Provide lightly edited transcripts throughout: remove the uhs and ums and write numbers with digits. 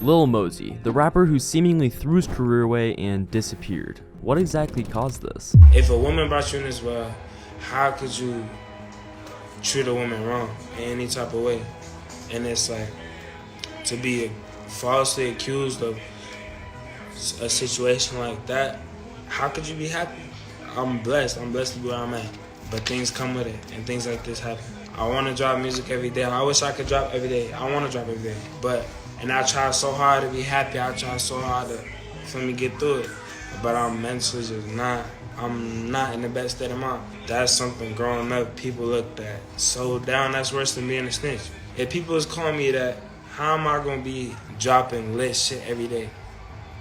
Lil Mosey, the rapper who seemingly threw his career away and disappeared. What exactly caused this? If a woman brought you in this world, how could you treat a woman wrong in any type of way? And it's like, to be falsely accused of a situation like that, how could you be happy? I'm blessed to be where I'm at. But things come with it, and things like this happen. I want to drop music every day. I wish I could drop every day. I want to drop every day. And I try so hard to be happy. I try so hard for me to get through it. But I'm mentally just not. I'm not in the best state of mind. That's something growing up people looked at so down. That's worse than being a snitch. If people was calling me that, how am I going to be dropping lit shit every day?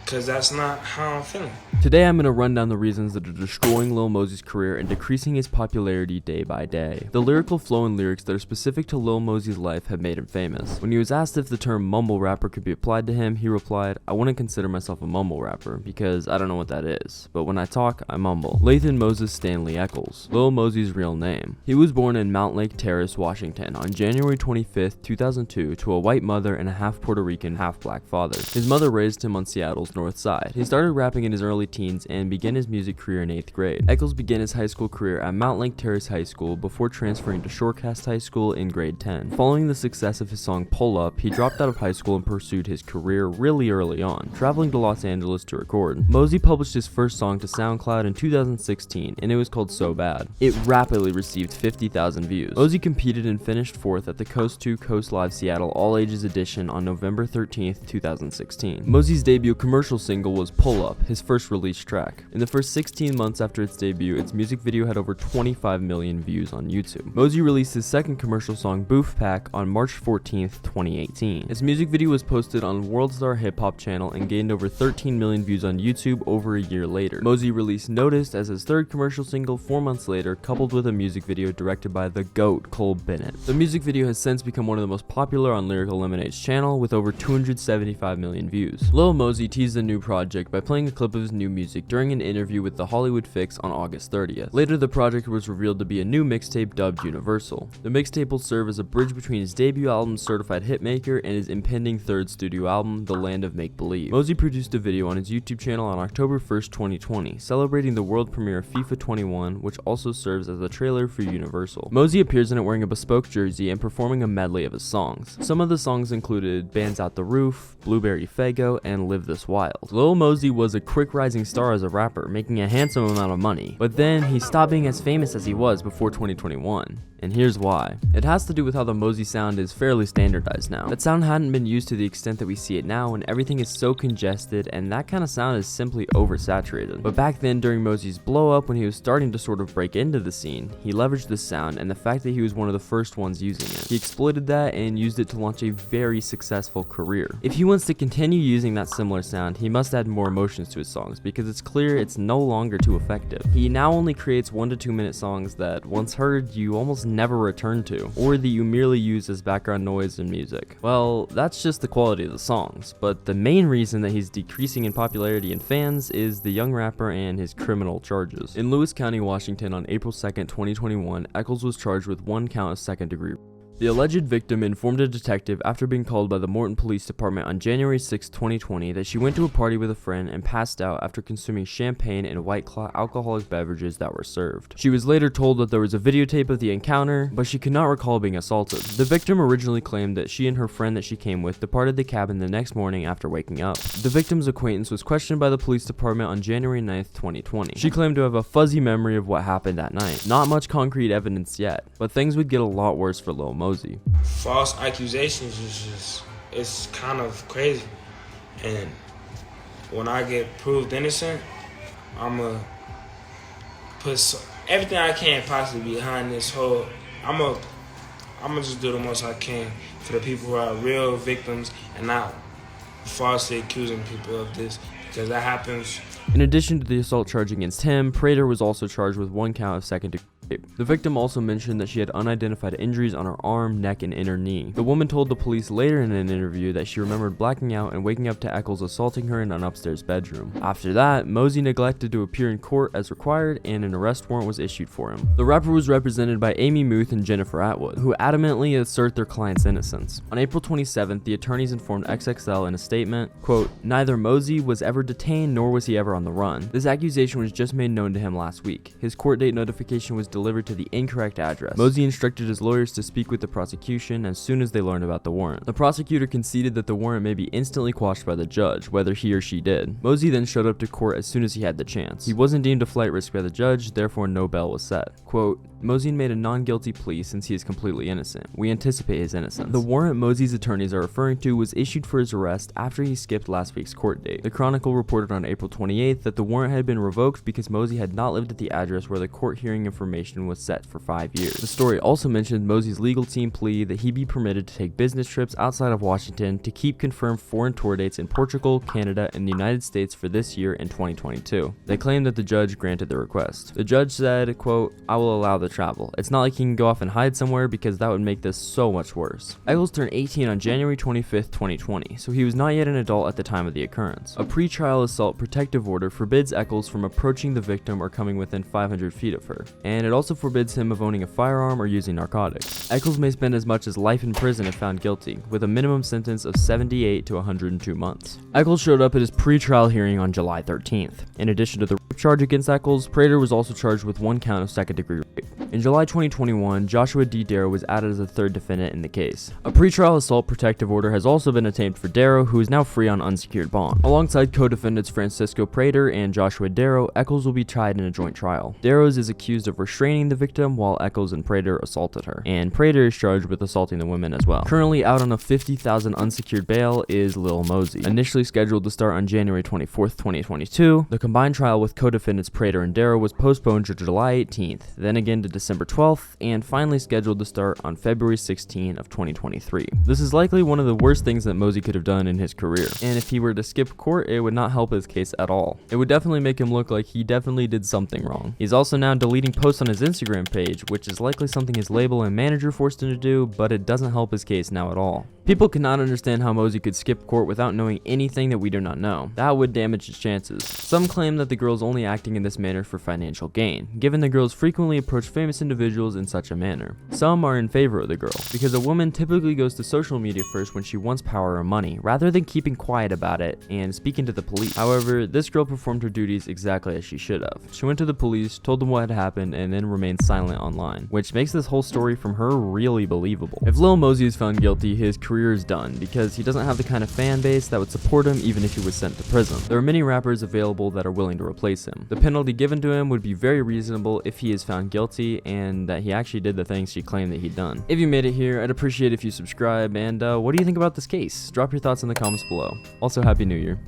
Because that's not how I'm feeling. Today I'm going to run down the reasons that are destroying Lil Mosey's career and decreasing his popularity day by day. The lyrical flow and lyrics that are specific to Lil Mosey's life have made him famous. When he was asked if the term mumble rapper could be applied to him, he replied, "I wouldn't consider myself a mumble rapper because I don't know what that is, but when I talk, I mumble." Lathan Moses Stanley Eccles, Lil Mosey's real name. He was born in Mount Lake Terrace, Washington on January 25th, 2002 to a white mother and a half Puerto Rican, half black father. His mother raised him on Seattle's North Side. He started rapping in his early teens and began his music career in 8th grade. Eccles began his high school career at Mount Lake Terrace High School before transferring to Shorecast High School in grade 10. Following the success of his song Pull Up, he dropped out of high school and pursued his career really early on, traveling to Los Angeles to record. Mosey published his first song to SoundCloud in 2016, and it was called So Bad. It rapidly received 50,000 views. Mosey competed and finished 4th at the Coast to Coast Live Seattle All Ages Edition on November 13th, 2016. Mosey's debut commercial single was Pull Up, his first released track. In the first 16 months after its debut, its music video had over 25 million views on YouTube. Mosey released his second commercial song, Boof Pack, on March 14th, 2018. His music video was posted on Worldstar Hip Hop channel and gained over 13 million views on YouTube over a year later. Mosey released Noticed as his third commercial single 4 months later, coupled with a music video directed by the GOAT, Cole Bennett. The music video has since become one of the most popular on Lyrical Lemonade's channel with over 275 million views. Lil Mosey teased a new project by playing a clip of his new music during an interview with The Hollywood Fix on August 30th. Later, the project was revealed to be a new mixtape dubbed Universal. The mixtape will serve as a bridge between his debut album Certified Hitmaker and his impending third studio album, The Land of Make Believe. Mosey produced a video on his YouTube channel on October 1st, 2020, celebrating the world premiere of FIFA 21, which also serves as a trailer for Universal. Mosey appears in it wearing a bespoke jersey and performing a medley of his songs. Some of the songs included Bands Out the Roof, Blueberry Faygo, and Live This Wild. Lil Mosey was a quick rising star as a rapper, making a handsome amount of money, but then he stopped being as famous as he was before 2021. And here's why. It has to do with how the Mosey sound is fairly standardized now. That sound hadn't been used to the extent that we see it now, and everything is so congested, and that kind of sound is simply oversaturated. But back then, during Mosey's blow up, when he was starting to sort of break into the scene, he leveraged this sound and the fact that he was one of the first ones using it. He exploited that and used it to launch a very successful career. If he wants to continue using that similar sound, he must add more emotions to his songs, because it's clear it's no longer too effective. He now only creates 1 to 2 minute songs that, once heard, you almost never return to, or that you merely use as background noise in music. Well, that's just the quality of the songs, but the main reason that he's decreasing in popularity and fans is the young rapper and his criminal charges. In Lewis County, Washington on April 2nd, 2021, Eccles was charged with 1 count of second-degree. The alleged victim informed a detective after being called by the Morton Police Department on January 6, 2020 that she went to a party with a friend and passed out after consuming champagne and White Claw alcoholic beverages that were served. She was later told that there was a videotape of the encounter, but she could not recall being assaulted. The victim originally claimed that she and her friend that she came with departed the cabin the next morning after waking up. The victim's acquaintance was questioned by the police department on January 9, 2020. She claimed to have a fuzzy memory of what happened that night. Not much concrete evidence yet, but things would get a lot worse for Lil Mosey. False accusations is just, it's kind of crazy. And when I get proved innocent, I'ma put everything I can possibly behind this whole, I'ma just do the most I can for the people who are real victims and not falsely accusing people of this, because that happens. In addition to the assault charge against him, Prater was also charged with 1 count of second degree. rape. The victim also mentioned that she had unidentified injuries on her arm, neck, and inner knee. The woman told the police later in an interview that she remembered blacking out and waking up to Eccles assaulting her in an upstairs bedroom. After that, Mosey neglected to appear in court as required, and an arrest warrant was issued for him. The rapper was represented by Amy Muth and Jennifer Atwood, who adamantly assert their client's innocence. On April 27th, the attorneys informed XXL in a statement, quote, "Neither Mosey was ever detained nor was he ever on the run. This accusation was just made known to him last week. His court date notification was delivered to the incorrect address. Mosey instructed his lawyers to speak with the prosecution as soon as they learned about the warrant. The prosecutor conceded that the warrant may be instantly quashed by the judge, whether he or she did. Mosey then showed up to court as soon as he had the chance. He wasn't deemed a flight risk by the judge, therefore no bail was set. Quote, Mosey made a non-guilty plea since he is completely innocent. We anticipate his innocence. The warrant Mosey's attorneys are referring to was issued for his arrest after he skipped last week's court date. The Chronicle reported on April 28th that the warrant had been revoked because Mosey had not lived at the address where the court hearing information was set for 5 years. The story also mentioned Mosey's legal team plea that he be permitted to take business trips outside of Washington to keep confirmed foreign tour dates in Portugal, Canada, and the United States for this year and 2022. They claimed that the judge granted the request. The judge said, quote, "I will allow the travel. It's not like he can go off and hide somewhere because that would make this so much worse." Eccles turned 18 on January 25th, 2020, so he was not yet an adult at the time of the occurrence. A pretrial assault protective order forbids Eccles from approaching the victim or coming within 500 feet of her, and it also forbids him of owning a firearm or using narcotics. Eccles may spend as much as life in prison if found guilty, with a minimum sentence of 78 to 102 months. Eccles showed up at his pretrial hearing on July 13th. In addition to the rape charge against Eccles, Prater was also charged with 1 count of second-degree rape. In July 2021, Joshua D. Darrow was added as a third defendant in the case. A pretrial assault protective order has also been obtained for Darrow, who is now free on unsecured bond. Alongside co-defendants Francisco Prater and Joshua Darrow, Eccles will be tried in a joint trial. Darrows is accused of restraining the victim while Eccles and Prater assaulted her, and Prater is charged with assaulting the women as well. Currently out on a $50,000 unsecured bail is Lil Mosey. Initially scheduled to start on January 24th, 2022, the combined trial with co-defendants Prater and Darrow was postponed to July 18th, then again to December 12th, and finally scheduled to start on February 16 of 2023. This is likely one of the worst things that Mosey could have done in his career, and if he were to skip court, it would not help his case at all. It would definitely make him look like he definitely did something wrong. He's also now deleting posts on his Instagram page, which is likely something his label and manager forced him to do, but it doesn't help his case now at all. People cannot understand how Mosey could skip court without knowing anything that we do not know. That would damage his chances. Some claim that the girl is only acting in this manner for financial gain, given the girls frequently approach famous individuals in such a manner. Some are in favor of the girl, because a woman typically goes to social media first when she wants power or money, rather than keeping quiet about it and speaking to the police. However, this girl performed her duties exactly as she should have. She went to the police, told them what had happened, and then remained silent online, which makes this whole story from her really believable. If Lil Mosey is found guilty, his career is done, because he doesn't have the kind of fan base that would support him even if he was sent to prison. There are many rappers available that are willing to replace him. The penalty given to him would be very reasonable if he is found guilty and that he actually did the things she claimed that he'd done. If you made it here, I'd appreciate if you subscribe, and what do you think about this case? Drop your thoughts in the comments below. Also, Happy New Year.